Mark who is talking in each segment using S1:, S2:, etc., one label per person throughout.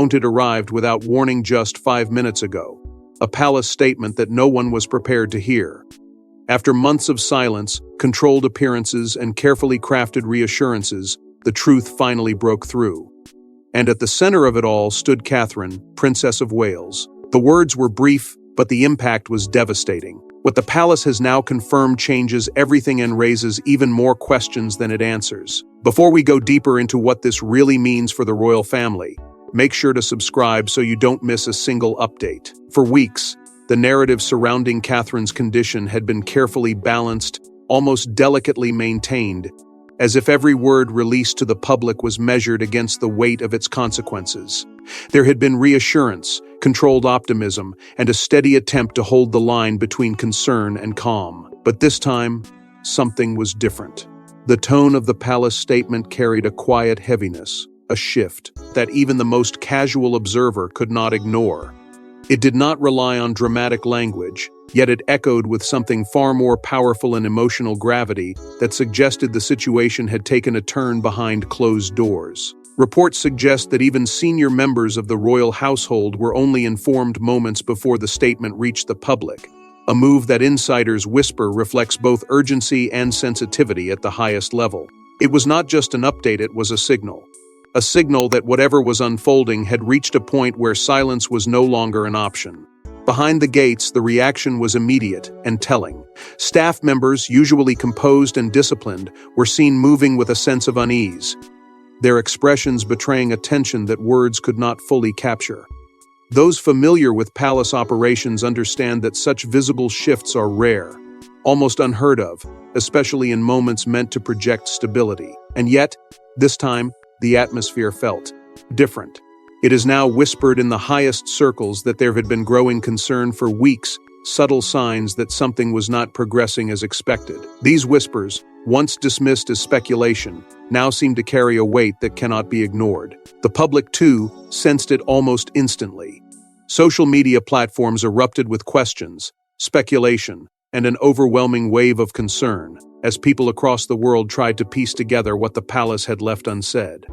S1: It arrived without warning just 5 minutes ago. A palace statement that no one was prepared to hear. After months of silence, controlled appearances, and carefully crafted reassurances, the truth finally broke through. And at the center of it all stood Catherine, Princess of Wales. The words were brief, but the impact was devastating. What the palace has now confirmed changes everything and raises even more questions than it answers. Before we go deeper into what this really means for the royal family, make sure to subscribe so you don't miss a single update. For weeks, the narrative surrounding Catherine's condition had been carefully balanced, almost delicately maintained, as if every word released to the public was measured against the weight of its consequences. There had been reassurance, controlled optimism, and a steady attempt to hold the line between concern and calm. But this time, something was different. The tone of the palace statement carried a quiet heaviness, a shift that even the most casual observer could not ignore. It did not rely on dramatic language, yet it echoed with something far more powerful and emotional gravity that suggested the situation had taken a turn behind closed doors. Reports suggest that even senior members of the royal household were only informed moments before the statement reached the public, a move that insiders whisper reflects both urgency and sensitivity at the highest level. It was not just an update, it was a signal. A signal that whatever was unfolding had reached a point where silence was no longer an option. Behind the gates, the reaction was immediate and telling. Staff members, usually composed and disciplined, were seen moving with a sense of unease, their expressions betraying a tension that words could not fully capture. Those familiar with palace operations understand that such visible shifts are rare, almost unheard of, especially in moments meant to project stability. And yet, this time, the atmosphere felt different. It is now whispered in the highest circles that there had been growing concern for weeks, subtle signs that something was not progressing as expected. These whispers, once dismissed as speculation, now seem to carry a weight that cannot be ignored. The public, too, sensed it almost instantly. Social media platforms erupted with questions, speculation, and an overwhelming wave of concern, as people across the world tried to piece together what the palace had left unsaid.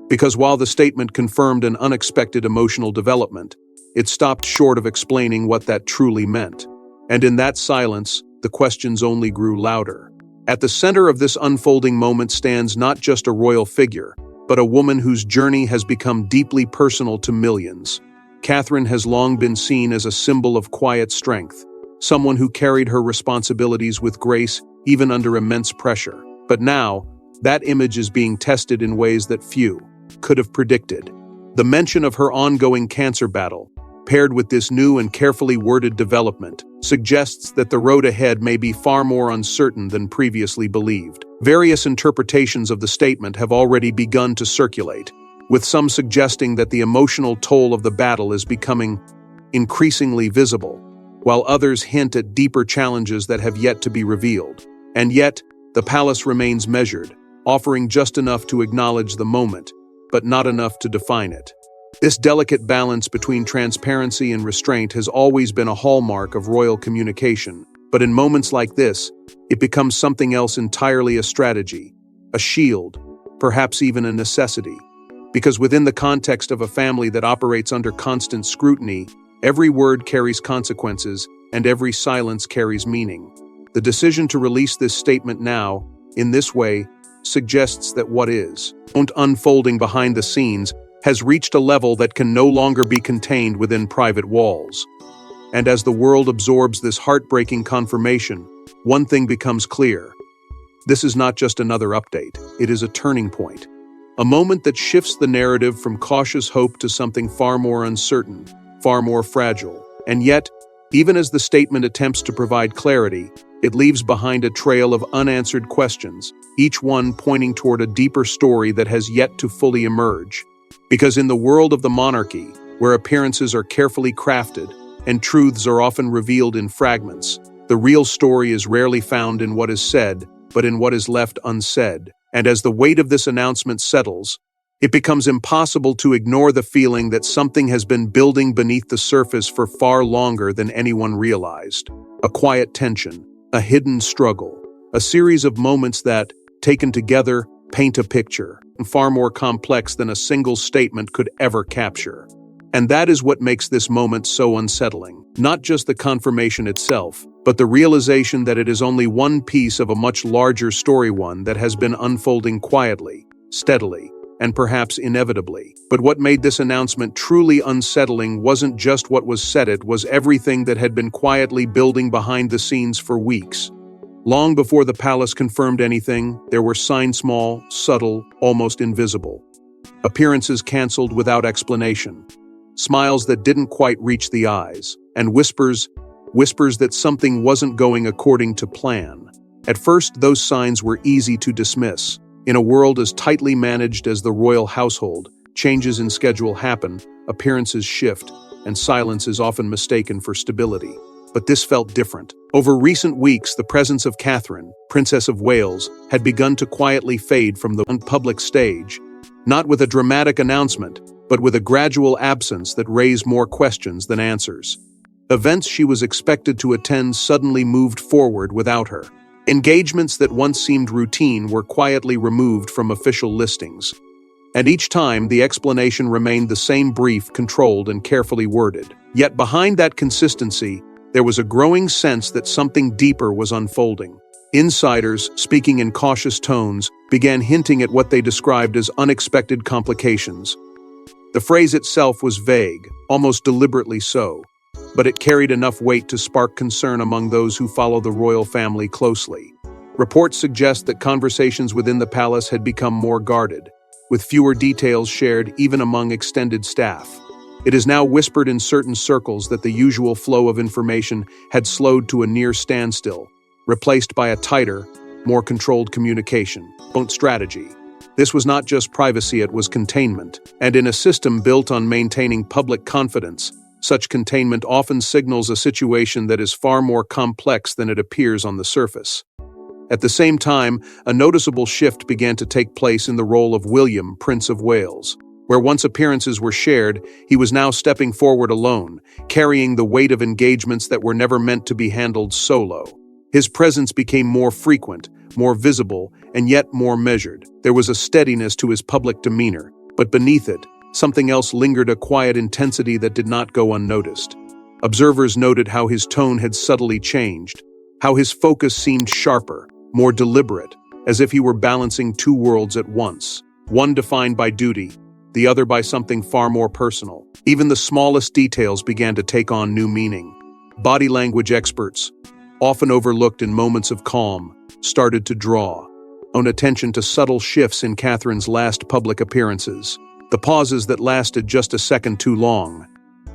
S1: Because while the statement confirmed an unexpected emotional development, it stopped short of explaining what that truly meant. And in that silence, the questions only grew louder. At the center of this unfolding moment stands not just a royal figure, but a woman whose journey has become deeply personal to millions. Catherine has long been seen as a symbol of quiet strength, someone who carried her responsibilities with grace even under immense pressure. But now, that image is being tested in ways that few could have predicted. The mention of her ongoing cancer battle, paired with this new and carefully worded development, suggests that the road ahead may be far more uncertain than previously believed. Various interpretations of the statement have already begun to circulate, with some suggesting that the emotional toll of the battle is becoming increasingly visible, while others hint at deeper challenges that have yet to be revealed. And yet, the palace remains measured, offering just enough to acknowledge the moment, but not enough to define it. This delicate balance between transparency and restraint has always been a hallmark of royal communication, but in moments like this, it becomes something else entirely: a strategy, a shield, perhaps even a necessity. Because within the context of a family that operates under constant scrutiny, every word carries consequences, and every silence carries meaning. The decision to release this statement now, in this way, suggests that what is unfolding behind the scenes has reached a level that can no longer be contained within private walls. And as the world absorbs this heartbreaking confirmation, one thing becomes clear. This is not just another update, it is a turning point. A moment that shifts the narrative from cautious hope to something far more uncertain, far more fragile. And yet, even as the statement attempts to provide clarity, it leaves behind a trail of unanswered questions, each one pointing toward a deeper story that has yet to fully emerge. Because in the world of the monarchy, where appearances are carefully crafted and truths are often revealed in fragments, the real story is rarely found in what is said, but in what is left unsaid. And as the weight of this announcement settles, it becomes impossible to ignore the feeling that something has been building beneath the surface for far longer than anyone realized. A quiet tension, a hidden struggle, a series of moments that, taken together, paint a picture. far more complex than a single statement could ever capture. And that is what makes this moment so unsettling. Not just the confirmation itself, but the realization that it is only one piece of a much larger story, one that has been unfolding quietly, steadily, and perhaps inevitably. But what made this announcement truly unsettling wasn't just what was said, it was everything that had been quietly building behind the scenes for weeks. Long before the palace confirmed anything, there were signs, small, subtle, almost invisible. Appearances canceled without explanation. Smiles that didn't quite reach the eyes, and whispers that something wasn't going according to plan. At first, those signs were easy to dismiss. In a world as tightly managed as the royal household, changes in schedule happen, appearances shift, and silence is often mistaken for stability. But this felt different. Over recent weeks, the presence of Catherine, Princess of Wales, had begun to quietly fade from the public stage, not with a dramatic announcement, but with a gradual absence that raised more questions than answers. Events she was expected to attend suddenly moved forward without her. Engagements that once seemed routine were quietly removed from official listings. And each time, the explanation remained the same: brief, controlled, and carefully worded. Yet behind that consistency, there was a growing sense that something deeper was unfolding. Insiders, speaking in cautious tones, began hinting at what they described as unexpected complications. The phrase itself was vague, almost deliberately so, but it carried enough weight to spark concern among those who follow the royal family closely. Reports suggest that conversations within the palace had become more guarded, with fewer details shared even among extended staff. It is now whispered in certain circles that the usual flow of information had slowed to a near standstill, replaced by a tighter, more controlled communication strategy. This was not just privacy, it was containment, and in a system built on maintaining public confidence, such containment often signals a situation that is far more complex than it appears on the surface. At the same time, a noticeable shift began to take place in the role of William, Prince of Wales. Where once appearances were shared, he was now stepping forward alone, carrying the weight of engagements that were never meant to be handled solo. His presence became more frequent, more visible, and yet more measured. There was a steadiness to his public demeanor, but beneath it, something else lingered, a quiet intensity that did not go unnoticed. Observers noted how his tone had subtly changed, how his focus seemed sharper, more deliberate, as if he were balancing two worlds at once, one defined by duty, the other by something far more personal. Even the smallest details began to take on new meaning. Body language experts, often overlooked in moments of calm, started to draw attention to subtle shifts in Catherine's last public appearances. The pauses that lasted just a second too long.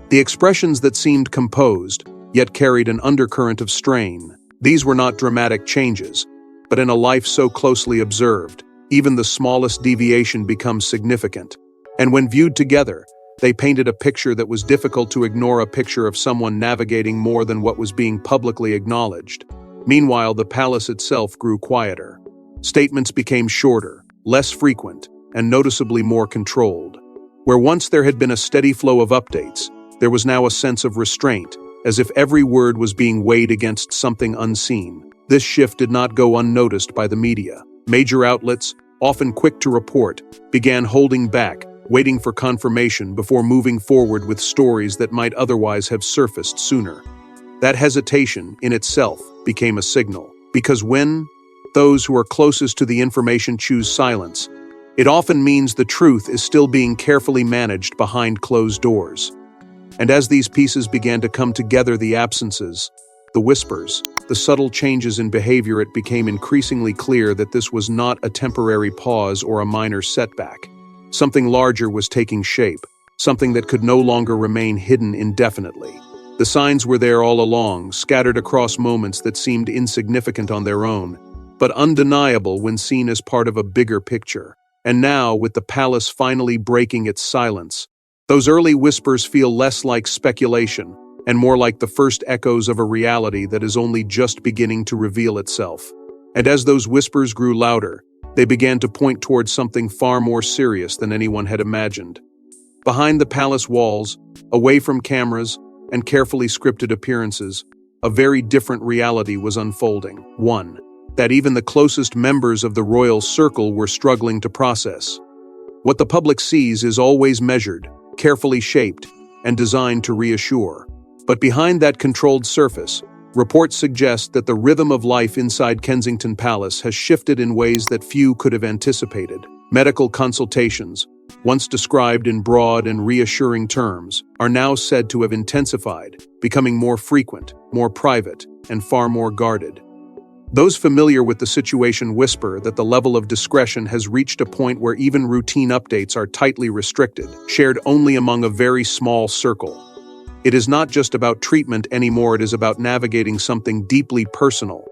S1: The expressions that seemed composed, yet carried an undercurrent of strain. These were not dramatic changes, but in a life so closely observed, even the smallest deviation becomes significant. And when viewed together, they painted a picture that was difficult to ignore, a picture of someone navigating more than what was being publicly acknowledged. Meanwhile, the palace itself grew quieter. Statements became shorter, less frequent, and noticeably more controlled. Where once there had been a steady flow of updates, there was now a sense of restraint, as if every word was being weighed against something unseen. This shift did not go unnoticed by the media. Major outlets, often quick to report, began holding back, waiting for confirmation before moving forward with stories that might otherwise have surfaced sooner. That hesitation, in itself, became a signal, because when those who are closest to the information choose silence, it often means the truth is still being carefully managed behind closed doors. And as these pieces began to come together, the absences, the whispers, the subtle changes in behavior, it became increasingly clear that this was not a temporary pause or a minor setback. Something larger was taking shape, something that could no longer remain hidden indefinitely. The signs were there all along, scattered across moments that seemed insignificant on their own, but undeniable when seen as part of a bigger picture. And now, with the palace finally breaking its silence, those early whispers feel less like speculation and more like the first echoes of a reality that is only just beginning to reveal itself. And as those whispers grew louder, they began to point towards something far more serious than anyone had imagined. Behind the palace walls, away from cameras and carefully scripted appearances, a very different reality was unfolding. One that even the closest members of the royal circle were struggling to process. What the public sees is always measured, carefully shaped, and designed to reassure. But behind that controlled surface, reports suggest that the rhythm of life inside Kensington Palace has shifted in ways that few could have anticipated. Medical consultations, once described in broad and reassuring terms, are now said to have intensified, becoming more frequent, more private, and far more guarded. Those familiar with the situation whisper that the level of discretion has reached a point where even routine updates are tightly restricted, shared only among a very small circle. It is not just about treatment anymore, it is about navigating something deeply personal,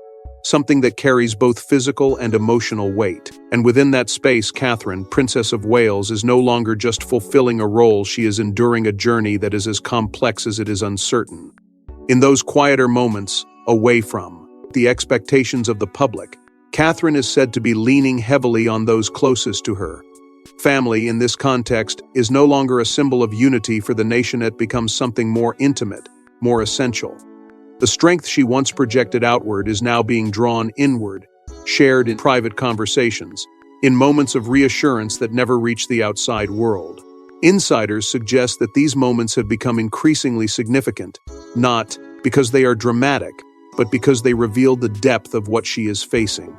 S1: something that carries both physical and emotional weight. And within that space, Catherine, Princess of Wales, is no longer just fulfilling a role, she is enduring a journey that is as complex as it is uncertain. In those quieter moments, away from the expectations of the public, Catherine is said to be leaning heavily on those closest to her. Family, in this context, is no longer a symbol of unity for the nation. It becomes something more intimate, more essential. The strength she once projected outward is now being drawn inward, shared in private conversations, in moments of reassurance that never reach the outside world. Insiders suggest that these moments have become increasingly significant, not because they are dramatic, but because they reveal the depth of what she is facing.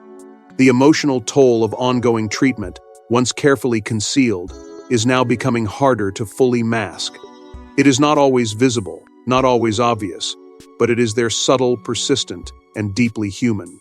S1: The emotional toll of ongoing treatment, once carefully concealed, is now becoming harder to fully mask. It is not always visible, not always obvious, but it is there, subtle, persistent, and deeply human.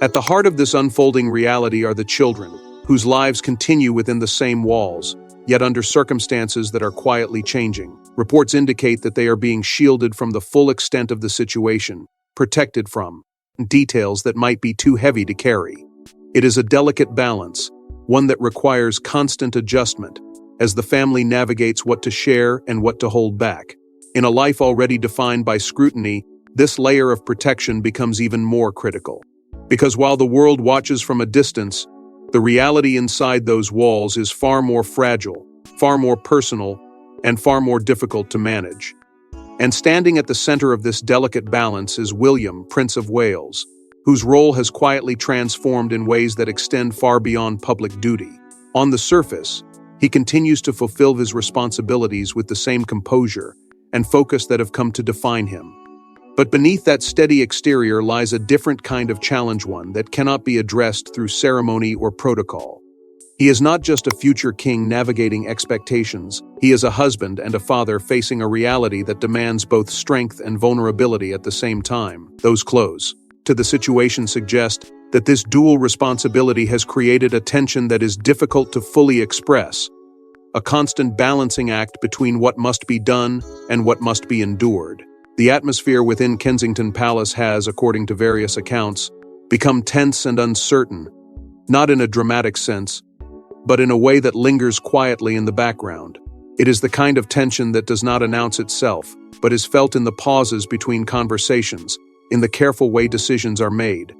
S1: At the heart of this unfolding reality are the children, whose lives continue within the same walls, yet under circumstances that are quietly changing. Reports indicate that they are being shielded from the full extent of the situation, protected from details that might be too heavy to carry. It is a delicate balance, one that requires constant adjustment, as the family navigates what to share and what to hold back. In a life already defined by scrutiny, this layer of protection becomes even more critical. Because while the world watches from a distance, the reality inside those walls is far more fragile, far more personal, and far more difficult to manage. And standing at the center of this delicate balance is William, Prince of Wales, whose role has quietly transformed in ways that extend far beyond public duty. On the surface, he continues to fulfill his responsibilities with the same composure and focus that have come to define him. But beneath that steady exterior lies a different kind of challenge, one that cannot be addressed through ceremony or protocol. He is not just a future king navigating expectations, he is a husband and a father facing a reality that demands both strength and vulnerability at the same time. Those close to the situation suggest that this dual responsibility has created a tension that is difficult to fully express, a constant balancing act between what must be done and what must be endured. The atmosphere within Kensington Palace has, according to various accounts, become tense and uncertain, not in a dramatic sense, but in a way that lingers quietly in the background. It is the kind of tension that does not announce itself, but is felt in the pauses between conversations, in the careful way decisions are made,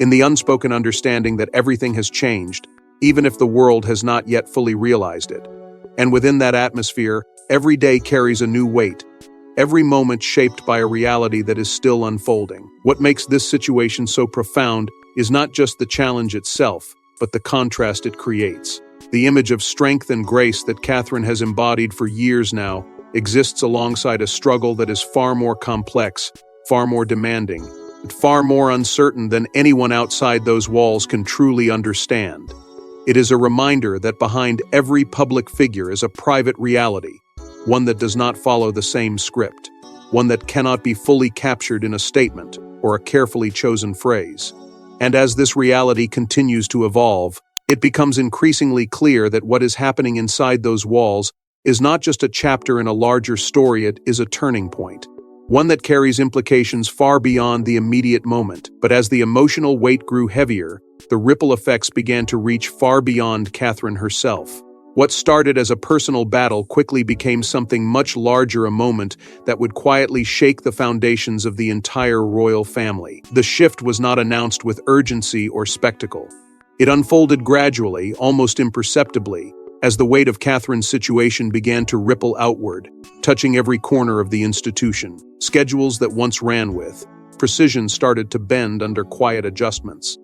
S1: in the unspoken understanding that everything has changed, even if the world has not yet fully realized it. And within that atmosphere, every day carries a new weight, every moment shaped by a reality that is still unfolding. What makes this situation so profound is not just the challenge itself, but the contrast it creates. The image of strength and grace that Catherine has embodied for years now exists alongside a struggle that is far more complex, far more demanding, and far more uncertain than anyone outside those walls can truly understand. It is a reminder that behind every public figure is a private reality, one that does not follow the same script, one that cannot be fully captured in a statement or a carefully chosen phrase. And as this reality continues to evolve, it becomes increasingly clear that what is happening inside those walls is not just a chapter in a larger story, it is a turning point, one that carries implications far beyond the immediate moment. But as the emotional weight grew heavier, the ripple effects began to reach far beyond Catherine herself. What started as a personal battle quickly became something much larger, a moment that would quietly shake the foundations of the entire royal family. The shift was not announced with urgency or spectacle. It unfolded gradually, almost imperceptibly, as the weight of Catherine's situation began to ripple outward, touching every corner of the institution. Schedules that once ran with precision started to bend under quiet adjustments.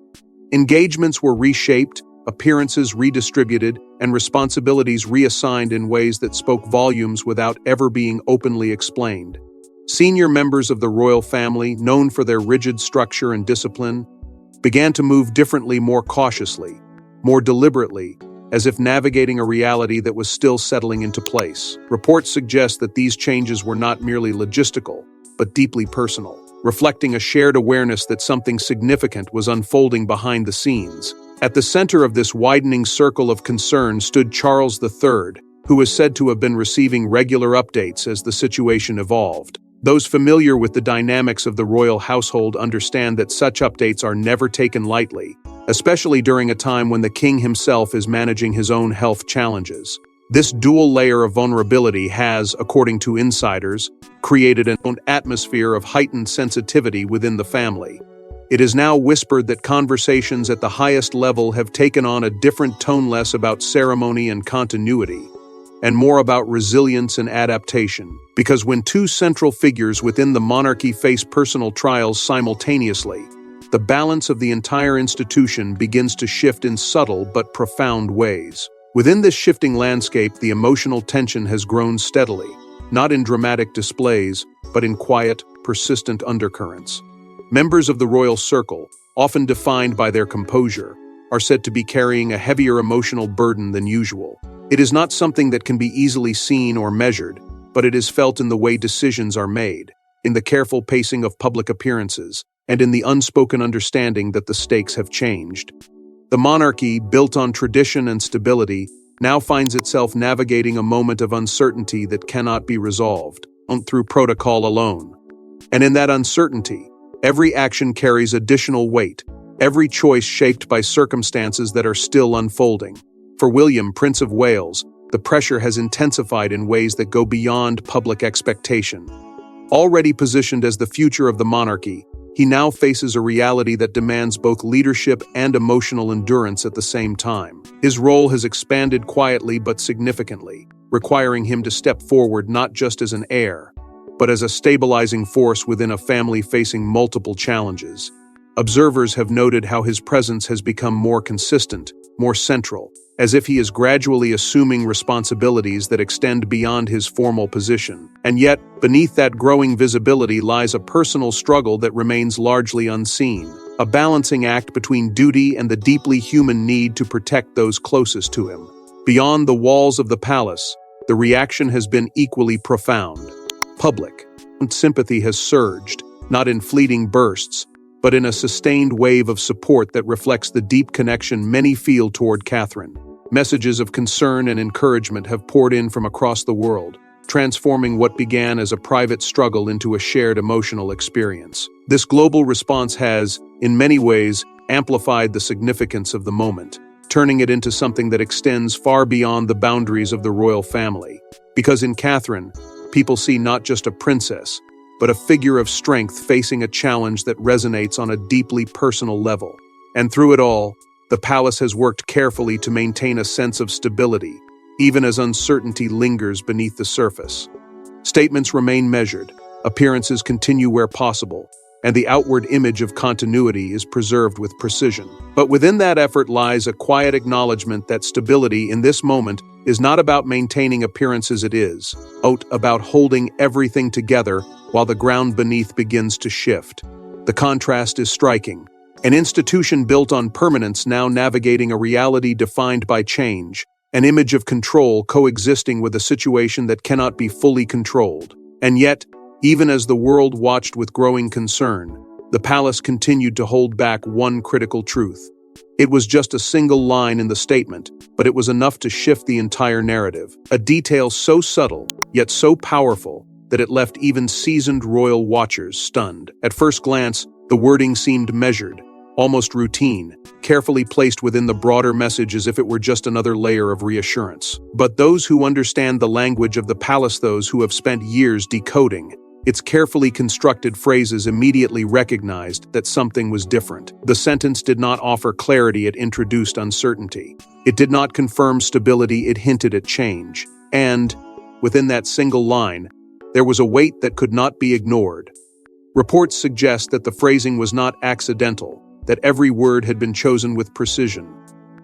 S1: Engagements were reshaped, appearances redistributed, and responsibilities reassigned in ways that spoke volumes without ever being openly explained. Senior members of the royal family, known for their rigid structure and discipline, began to move differently, more cautiously, more deliberately, as if navigating a reality that was still settling into place. Reports suggest that these changes were not merely logistical, but deeply personal, reflecting a shared awareness that something significant was unfolding behind the scenes. At the center of this widening circle of concern stood Charles III, who is said to have been receiving regular updates as the situation evolved. Those familiar with the dynamics of the royal household understand that such updates are never taken lightly, especially during a time when the king himself is managing his own health challenges. This dual layer of vulnerability has, according to insiders, created an atmosphere of heightened sensitivity within the family. It is now whispered that conversations at the highest level have taken on a different tone, less about ceremony and continuity, and more about resilience and adaptation. Because when two central figures within the monarchy face personal trials simultaneously, the balance of the entire institution begins to shift in subtle but profound ways. Within this shifting landscape, the emotional tension has grown steadily, not in dramatic displays, but in quiet, persistent undercurrents. Members of the royal circle, often defined by their composure, are said to be carrying a heavier emotional burden than usual. It is not something that can be easily seen or measured, but it is felt in the way decisions are made, in the careful pacing of public appearances, and in the unspoken understanding that the stakes have changed. The monarchy, built on tradition and stability, now finds itself navigating a moment of uncertainty that cannot be resolved through protocol alone. And in that uncertainty, every action carries additional weight, every choice shaped by circumstances that are still unfolding. For William, Prince of Wales, the pressure has intensified in ways that go beyond public expectation. Already positioned as the future of the monarchy, he now faces a reality that demands both leadership and emotional endurance at the same time. His role has expanded quietly but significantly, requiring him to step forward not just as an heir, but as a stabilizing force within a family facing multiple challenges. Observers have noted how his presence has become more consistent, more central, as if he is gradually assuming responsibilities that extend beyond his formal position. And yet, beneath that growing visibility lies a personal struggle that remains largely unseen, a balancing act between duty and the deeply human need to protect those closest to him. Beyond the walls of the palace, the reaction has been equally profound. Public sympathy has surged, not in fleeting bursts, but in a sustained wave of support that reflects the deep connection many feel toward Catherine. Messages of concern and encouragement have poured in from across the world, transforming what began as a private struggle into a shared emotional experience. This global response has, in many ways, amplified the significance of the moment, turning it into something that extends far beyond the boundaries of the royal family. Because in Catherine, people see not just a princess, but a figure of strength facing a challenge that resonates on a deeply personal level. And through it all, the palace has worked carefully to maintain a sense of stability, even as uncertainty lingers beneath the surface. Statements remain measured, appearances continue where possible, and the outward image of continuity is preserved with precision. But within that effort lies a quiet acknowledgement that stability in this moment is not about maintaining appearances, it is about holding everything together while the ground beneath begins to shift. The contrast is striking. An institution built on permanence now navigating a reality defined by change, an image of control coexisting with a situation that cannot be fully controlled. And yet, even as the world watched with growing concern, the palace continued to hold back one critical truth. It was just a single line in the statement, but it was enough to shift the entire narrative. A detail so subtle, yet so powerful, that it left even seasoned royal watchers stunned. At first glance, the wording seemed measured, almost routine, carefully placed within the broader message as if it were just another layer of reassurance. But those who understand the language of the palace, those who have spent years decoding its carefully constructed phrases, immediately recognized that something was different. The sentence did not offer clarity, it introduced uncertainty. It did not confirm stability, it hinted at change. And, within that single line, there was a weight that could not be ignored. Reports suggest that the phrasing was not accidental, that every word had been chosen with precision.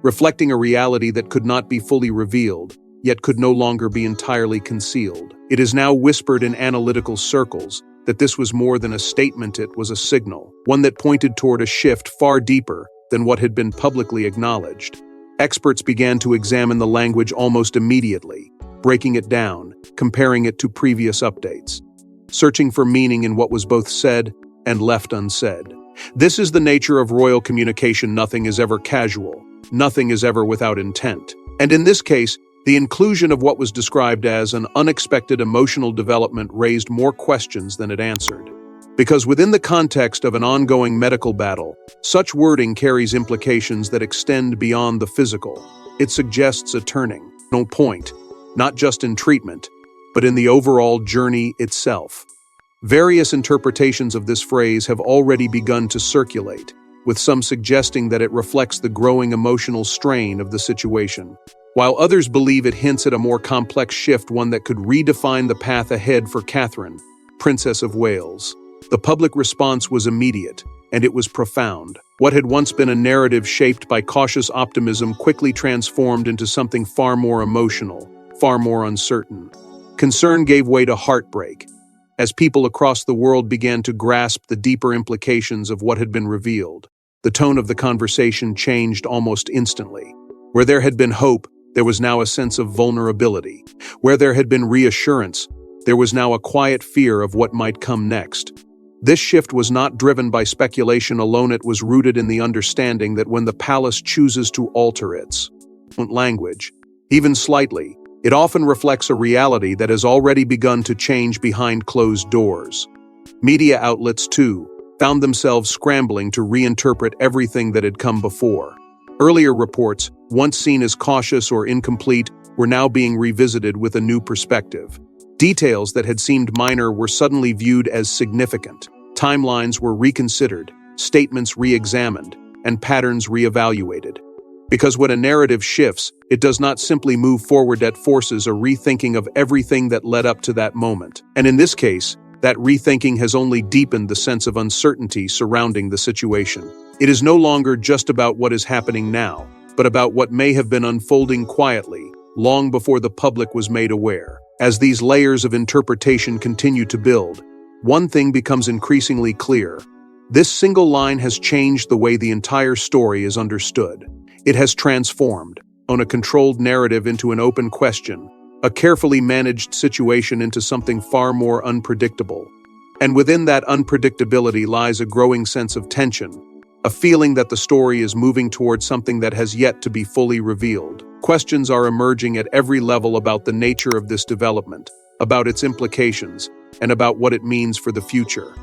S1: reflecting a reality that could not be fully revealed, yet could no longer be entirely concealed. It is now whispered in analytical circles that this was more than a statement, it was a signal, one that pointed toward a shift far deeper than what had been publicly acknowledged. Experts began to examine the language almost immediately, breaking it down, comparing it to previous updates, searching for meaning in what was both said and left unsaid. This is the nature of royal communication. Nothing is ever casual. Nothing is ever without intent. And in this case, the inclusion of what was described as an unexpected emotional development raised more questions than it answered. Because within the context of an ongoing medical battle, such wording carries implications that extend beyond the physical. It suggests a turning point, not just in treatment, but in the overall journey itself. Various interpretations of this phrase have already begun to circulate, with some suggesting that it reflects the growing emotional strain of the situation, while others believe it hints at a more complex shift, one that could redefine the path ahead for Catherine, Princess of Wales. The public response was immediate, and it was profound. What had once been a narrative shaped by cautious optimism quickly transformed into something far more emotional, far more uncertain. Concern gave way to heartbreak, as people across the world began to grasp the deeper implications of what had been revealed. The tone of the conversation changed almost instantly. Where there had been hope, there was now a sense of vulnerability. Where there had been reassurance, there was now a quiet fear of what might come next. This shift was not driven by speculation alone, it was rooted in the understanding that when the palace chooses to alter its language, even slightly, it often reflects a reality that has already begun to change behind closed doors. Media outlets, too, found themselves scrambling to reinterpret everything that had come before. Earlier reports, once seen as cautious or incomplete, were now being revisited with a new perspective. Details that had seemed minor were suddenly viewed as significant. Timelines were reconsidered, statements re-examined, and patterns re-evaluated. Because when a narrative shifts, it does not simply move forward, it forces a rethinking of everything that led up to that moment. And in this case, that rethinking has only deepened the sense of uncertainty surrounding the situation. It is no longer just about what is happening now, but about what may have been unfolding quietly, long before the public was made aware. As these layers of interpretation continue to build, one thing becomes increasingly clear. This single line has changed the way the entire story is understood. It has transformed a controlled narrative into an open question, a carefully managed situation into something far more unpredictable. And within that unpredictability lies a growing sense of tension, a feeling that the story is moving towards something that has yet to be fully revealed. Questions are emerging at every level about the nature of this development, about its implications, and about what it means for the future.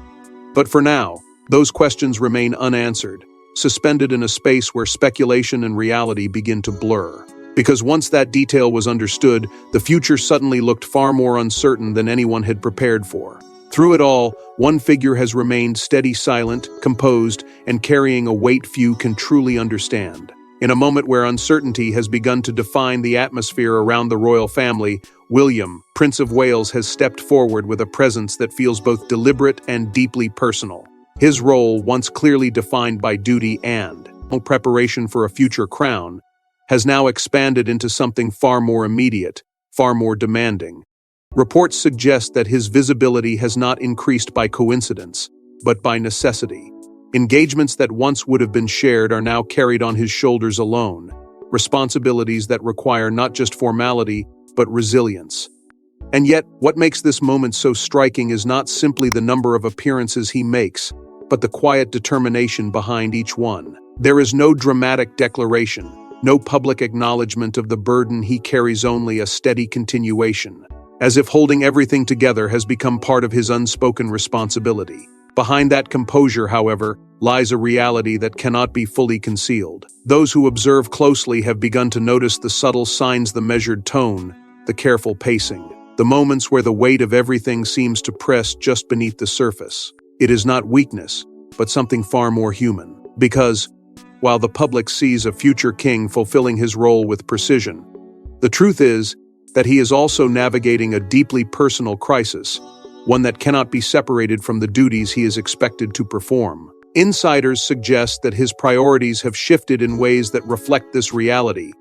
S1: But for now, those questions remain unanswered, suspended in a space where speculation and reality begin to blur. Because once that detail was understood, the future suddenly looked far more uncertain than anyone had prepared for. Through it all, one figure has remained steady, silent, composed, and carrying a weight few can truly understand. In a moment where uncertainty has begun to define the atmosphere around the royal family, William, Prince of Wales, has stepped forward with a presence that feels both deliberate and deeply personal. His role, once clearly defined by duty and preparation for a future crown, has now expanded into something far more immediate, far more demanding. Reports suggest that his visibility has not increased by coincidence, but by necessity. Engagements that once would have been shared are now carried on his shoulders alone, responsibilities that require not just formality, but resilience. And yet, what makes this moment so striking is not simply the number of appearances he makes, but the quiet determination behind each one. There is no dramatic declaration, no public acknowledgement of the burden he carries, only a steady continuation, as if holding everything together has become part of his unspoken responsibility. Behind that composure, however, lies a reality that cannot be fully concealed. Those who observe closely have begun to notice the subtle signs, the measured tone, the careful pacing, the moments where the weight of everything seems to press just beneath the surface. It is not weakness, but something far more human. Because, while the public sees a future king fulfilling his role with precision, the truth is that he is also navigating a deeply personal crisis, one that cannot be separated from the duties he is expected to perform. Insiders suggest that his priorities have shifted in ways that reflect this reality,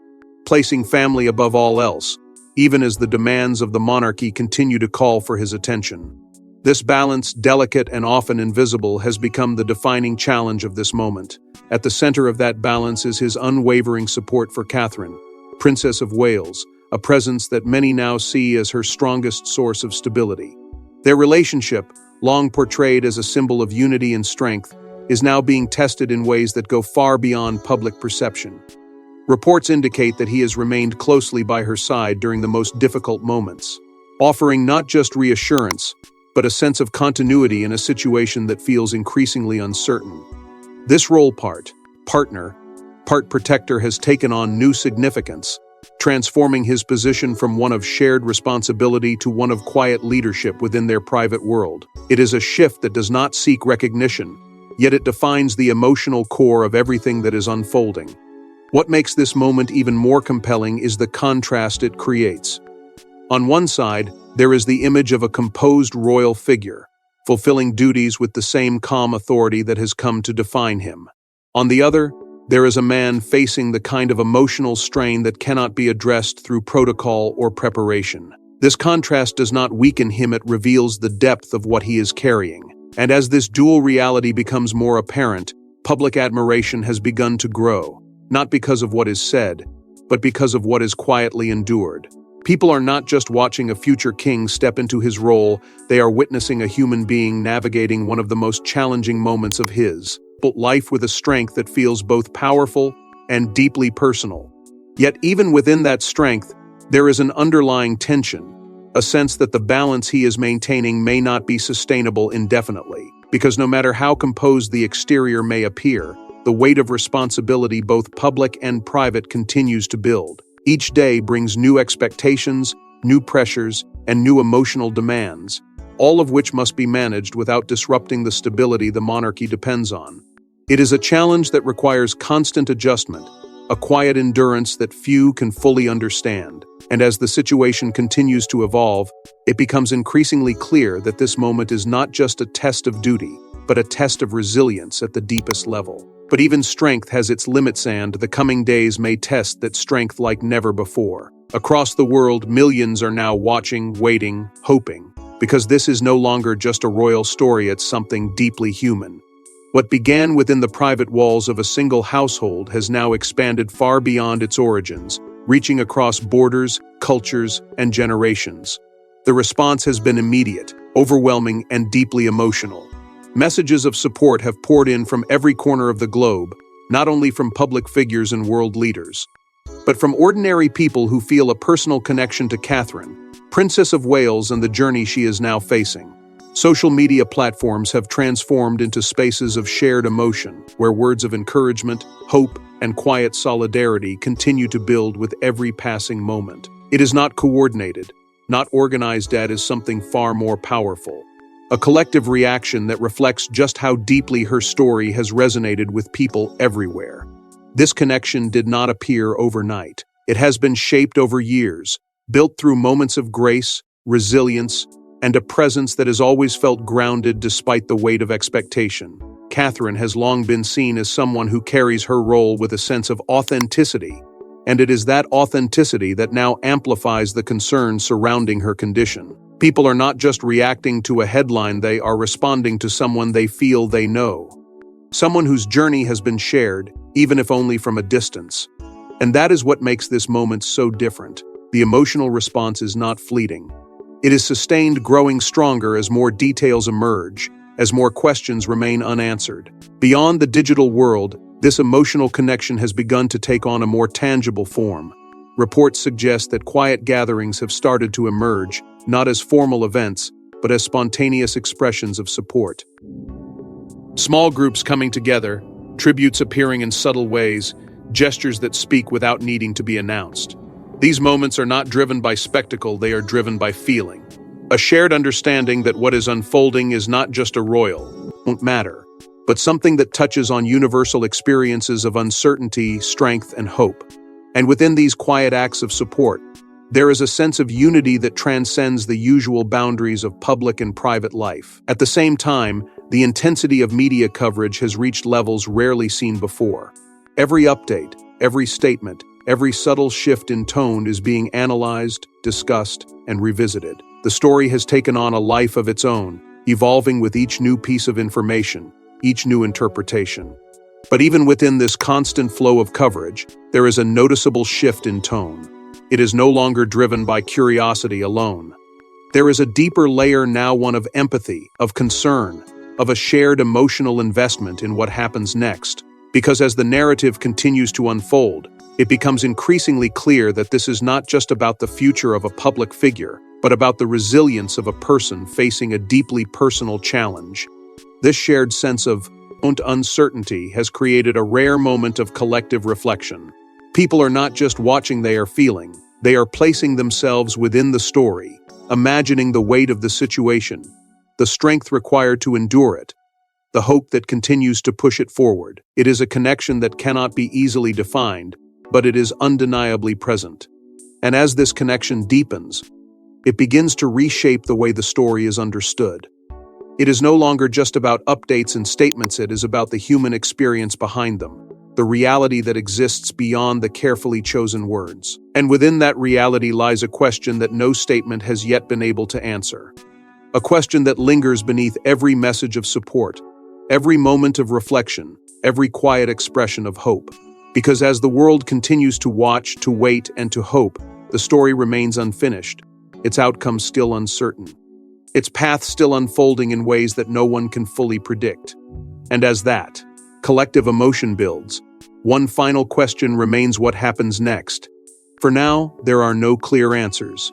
S1: placing family above all else, even as the demands of the monarchy continue to call for his attention. This balance, delicate and often invisible, has become the defining challenge of this moment. At the center of that balance is his unwavering support for Catherine, Princess of Wales, a presence that many now see as her strongest source of stability. Their relationship, long portrayed as a symbol of unity and strength, is now being tested in ways that go far beyond public perception. Reports indicate that he has remained closely by her side during the most difficult moments, offering not just reassurance, but a sense of continuity in a situation that feels increasingly uncertain. This role partner, part protector, has taken on new significance, transforming his position from one of shared responsibility to one of quiet leadership within their private world. It is a shift that does not seek recognition, yet it defines the emotional core of everything that is unfolding. What makes this moment even more compelling is the contrast it creates. On one side, there is the image of a composed royal figure, fulfilling duties with the same calm authority that has come to define him. On the other, there is a man facing the kind of emotional strain that cannot be addressed through protocol or preparation. This contrast does not weaken him, it reveals the depth of what he is carrying. And as this dual reality becomes more apparent, public admiration has begun to grow, not because of what is said, but because of what is quietly endured. People are not just watching a future king step into his role, they are witnessing a human being navigating one of the most challenging moments of his life with a strength that feels both powerful and deeply personal. Yet even within that strength, there is an underlying tension, a sense that the balance he is maintaining may not be sustainable indefinitely, because no matter how composed the exterior may appear, the weight of responsibility, both public and private, continues to build. Each day brings new expectations, new pressures, and new emotional demands, all of which must be managed without disrupting the stability the monarchy depends on. It is a challenge that requires constant adjustment, a quiet endurance that few can fully understand. And as the situation continues to evolve, it becomes increasingly clear that this moment is not just a test of duty, but a test of resilience at the deepest level. But even strength has its limits, and the coming days may test that strength like never before. Across the world, millions are now watching, waiting, hoping, because this is no longer just a royal story, it's something deeply human. What began within the private walls of a single household has now expanded far beyond its origins, reaching across borders, cultures, and generations. The response has been immediate, overwhelming, and deeply emotional. Messages of support have poured in from every corner of the globe, not only from public figures and world leaders, but from ordinary people who feel a personal connection to Catherine, Princess of Wales, and the journey she is now facing. Social media platforms have transformed into spaces of shared emotion, where words of encouragement, hope, and quiet solidarity continue to build with every passing moment. It is not coordinated, not organized, yet is something far more powerful. A collective reaction that reflects just how deeply her story has resonated with people everywhere. This connection did not appear overnight. It has been shaped over years, built through moments of grace, resilience, and a presence that has always felt grounded despite the weight of expectation. Catherine has long been seen as someone who carries her role with a sense of authenticity, and it is that authenticity that now amplifies the concerns surrounding her condition. People are not just reacting to a headline, they are responding to someone they feel they know. Someone whose journey has been shared, even if only from a distance. And that is what makes this moment so different. The emotional response is not fleeting. It is sustained, growing stronger as more details emerge, as more questions remain unanswered. Beyond the digital world, this emotional connection has begun to take on a more tangible form. Reports suggest that quiet gatherings have started to emerge, not as formal events, but as spontaneous expressions of support. Small groups coming together, tributes appearing in subtle ways, gestures that speak without needing to be announced. These moments are not driven by spectacle, they are driven by feeling. A shared understanding that what is unfolding is not just a royal, won't matter, but something that touches on universal experiences of uncertainty, strength, and hope. And within these quiet acts of support, there is a sense of unity that transcends the usual boundaries of public and private life. At the same time, The intensity of media coverage has reached levels rarely seen before. Every update, every statement, every subtle shift in tone is being analyzed, discussed, and revisited. The story has taken on a life of its own, evolving with each new piece of information, each new interpretation. But even within this constant flow of coverage, there is a noticeable shift in tone. It is no longer driven by curiosity alone. There is a deeper layer now, one of empathy, of concern, of a shared emotional investment in what happens next. Because as the narrative continues to unfold, it becomes increasingly clear that this is not just about the future of a public figure, but about the resilience of a person facing a deeply personal challenge. This shared sense of uncertainty has created a rare moment of collective reflection. People are not just watching, they are feeling. They are placing themselves within the story, imagining the weight of the situation, the strength required to endure it, the hope that continues to push it forward. It is a connection that cannot be easily defined, but it is undeniably present. And as this connection deepens, it begins to reshape the way the story is understood. It is no longer just about updates and statements, it is about the human experience behind them, the reality that exists beyond the carefully chosen words. And within that reality lies a question that no statement has yet been able to answer. A question that lingers beneath every message of support, every moment of reflection, every quiet expression of hope. Because as the world continues to watch, to wait, and to hope, the story remains unfinished, its outcome still uncertain, its path still unfolding in ways that no one can fully predict. And as that collective emotion builds, one final question remains: what happens next? For now, there are no clear answers.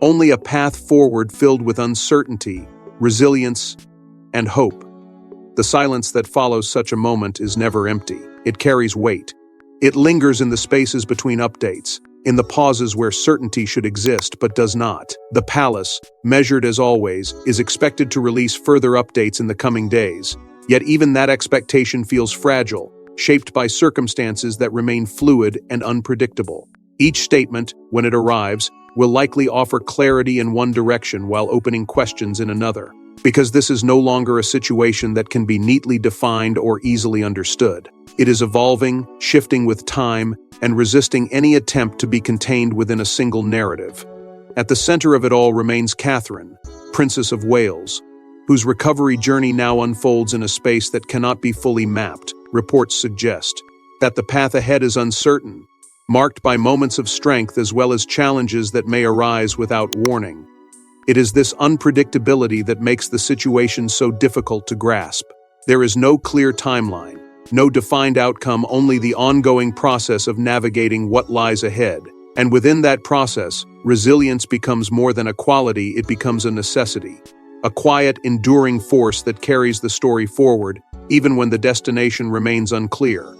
S1: Only a path forward filled with uncertainty, resilience, and hope. The silence that follows such a moment is never empty. It carries weight. It lingers in the spaces between updates, in the pauses where certainty should exist but does not. The palace, measured as always, is expected to release further updates in the coming days, yet even that expectation feels fragile, shaped by circumstances that remain fluid and unpredictable. Each statement, when it arrives, will likely offer clarity in one direction while opening questions in another, because this is no longer a situation that can be neatly defined or easily understood. It is evolving, shifting with time, and resisting any attempt to be contained within a single narrative. At the center of it all remains Catherine, Princess of Wales, whose recovery journey now unfolds in a space that cannot be fully mapped. Reports suggest that the path ahead is uncertain, marked by moments of strength as well as challenges that may arise without warning. It is this unpredictability that makes the situation so difficult to grasp. There is no clear timeline, no defined outcome, only the ongoing process of navigating what lies ahead. And within that process, resilience becomes more than a quality, it becomes a necessity. A quiet, enduring force that carries the story forward, even when the destination remains unclear.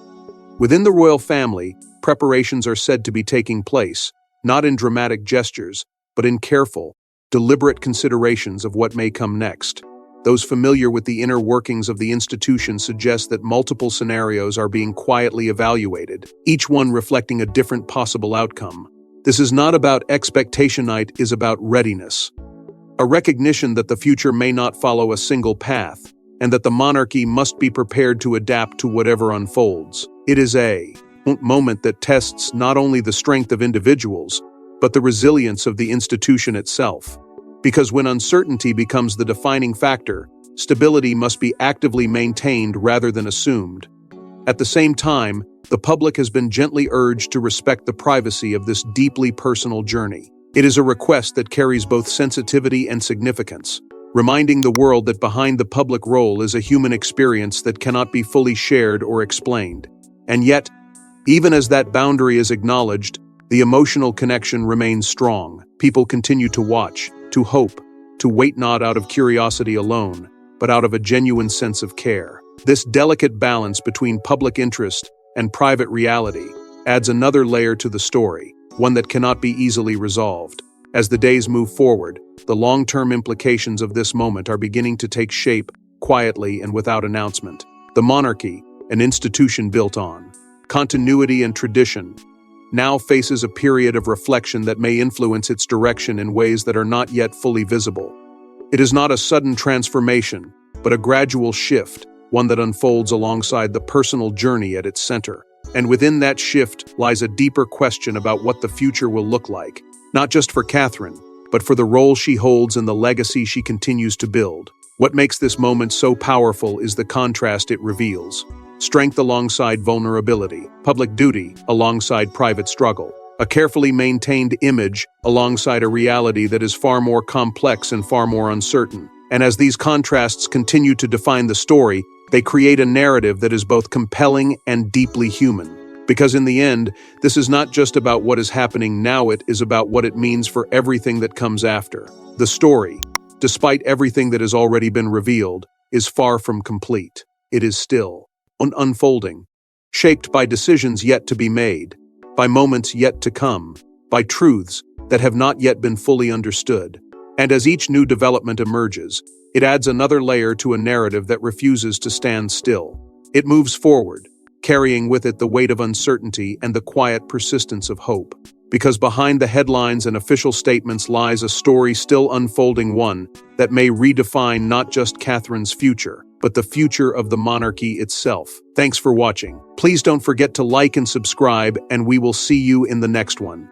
S1: Within the royal family, preparations are said to be taking place, not in dramatic gestures, but in careful, deliberate considerations of what may come next. Those familiar with the inner workings of the institution suggest that multiple scenarios are being quietly evaluated, each one reflecting a different possible outcome. This is not about expectation, it is about readiness. A recognition that the future may not follow a single path, and that the monarchy must be prepared to adapt to whatever unfolds. It is a moment that tests not only the strength of individuals, but the resilience of the institution itself. Because when uncertainty becomes the defining factor, stability must be actively maintained rather than assumed. At the same time, the public has been gently urged to respect the privacy of this deeply personal journey. It is a request that carries both sensitivity and significance, reminding the world that behind the public role is a human experience that cannot be fully shared or explained. And yet, even as that boundary is acknowledged, the emotional connection remains strong. People continue to watch, to hope, to wait, not out of curiosity alone, but out of a genuine sense of care. This delicate balance between public interest and private reality adds another layer to the story, one that cannot be easily resolved. As the days move forward, the long-term implications of this moment are beginning to take shape, quietly and without announcement. The monarchy, an institution built on continuity and tradition, now faces a period of reflection that may influence its direction in ways that are not yet fully visible. It is not a sudden transformation, but a gradual shift, one that unfolds alongside the personal journey at its center. And within that shift lies a deeper question about what the future will look like, not just for Catherine, but for the role she holds and the legacy she continues to build. What makes this moment so powerful is the contrast it reveals. Strength alongside vulnerability, public duty alongside private struggle, a carefully maintained image alongside a reality that is far more complex and far more uncertain. And as these contrasts continue to define the story, they create a narrative that is both compelling and deeply human. Because in the end, this is not just about what is happening now, it is about what it means for everything that comes after. The story, despite everything that has already been revealed, is far from complete. It is still unfolding, shaped by decisions yet to be made, by moments yet to come, by truths that have not yet been fully understood. And as each new development emerges, it adds another layer to a narrative that refuses to stand still. It moves forward, carrying with it the weight of uncertainty and the quiet persistence of hope. Because behind the headlines and official statements lies a story still unfolding, one that may redefine not just Catherine's future, but the future of the monarchy itself. Thanks for watching. Please don't forget to like and subscribe, and we will see you in the next one.